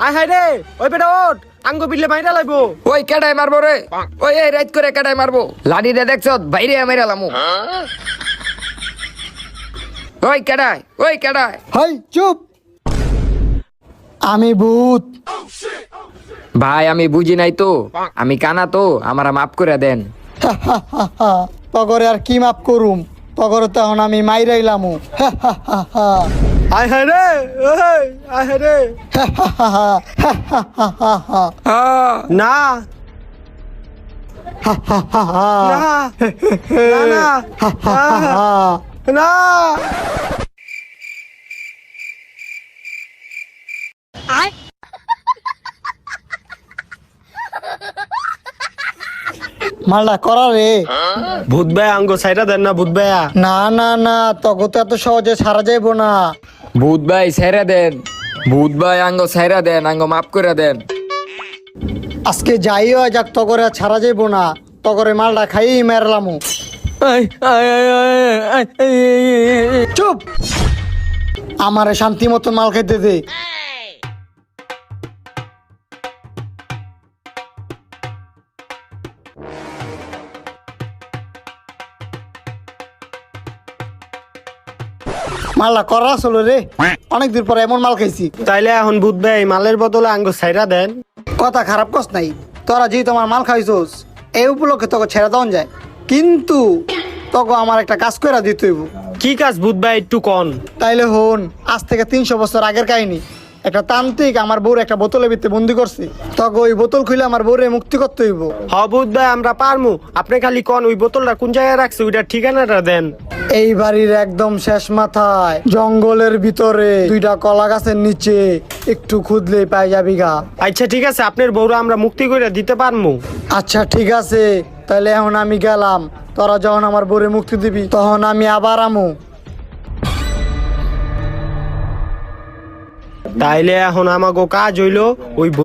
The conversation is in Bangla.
আয় হায় রে ওই বেটা ওঠ আঙ্গ বিলে মাইরা লাইবো। ওই কেডাই মারবো রে? ওই এই রাইত করে কেডাই মারবো? লাঠি দিয়ে দেখছ বাইরে মাইরা লামু। ওই কেডাই, ওই কেডাই? হাই চুপ, আমি ভূত। ভাই আমি বুঝি নাই তো, আমি কানা তো, আমারা মাফ করে দেন। তগরে আর কি মাপ করুম, তগরে তখন আমি মাইরাইলামু। আয় হায় রে ওই আয় হায় রে। না না না না। মালটা করা রে। ভূত ভাই আঙ্গ সাইডা দেন না ভূত ভাইয়া। না না না, তগো তো এত সহজে ছাড়া যাইবো না। ভূত ভাই ছেড়ে দেন, ভূত ভাই আঙ্গ ছেড়ে দেন, আঙ্গ মাফ করে দেন। আজকে যাই হয় যাক, তগরে আর ছাড়া যাইবো না। তগরে মালটা খাইই মেরলামু। চুপ, আমারে শান্তি মতো মাল খেতে দে। মালটা করা আসলো রে, অনেকদিন পরে এমন মাল খাইছি। তাইলে এখন ভূত ভাই মালের বদলে আঙ্গ সাইডা দেন। কথা খারাপ কস নাই, তোরা যেহেতু আমার মাল খাইছোস এই উপলক্ষে তোকে ছেড়ে দেওয়া যায়, কিন্তু তোকে আমার একটা কাজ করে দিতে হইব। কি কাজ ভূত ভাই একটু কন। তাইলে হন, আজ থেকে 300 বছর আগের কাহিনী। একটা তান্ত্রিক আমার বউর একটা বোতলের ভিতরে বন্দি করছে, তোকে ওই বোতল খুলে আমার বউরে মুক্তি করতে হইব। হ ভূত ভাই আমরা পারমু, আপনি খালি কন ওই বোতলটা কোন জায়গায় রাখছে ওইটার ঠিকানাটা দেন। এই বাড়ির একদম শেষ মাথায় জঙ্গলের ভিতরে 2টা কলা গাছের নিচে, একটু খুদলেই পাই যাবি গা। আচ্ছা ঠিক আছে, আপনার বউরা আমরা মুক্তি করে দিতে পারমু। আচ্ছা ঠিক আছে, তাহলে এখন আমি গেলাম। তোরা যখন আমার বউরে মুক্তি দিবি তখন আমি আবার আমু। তাইলে এখন আমাগো কাজ হইলো ওই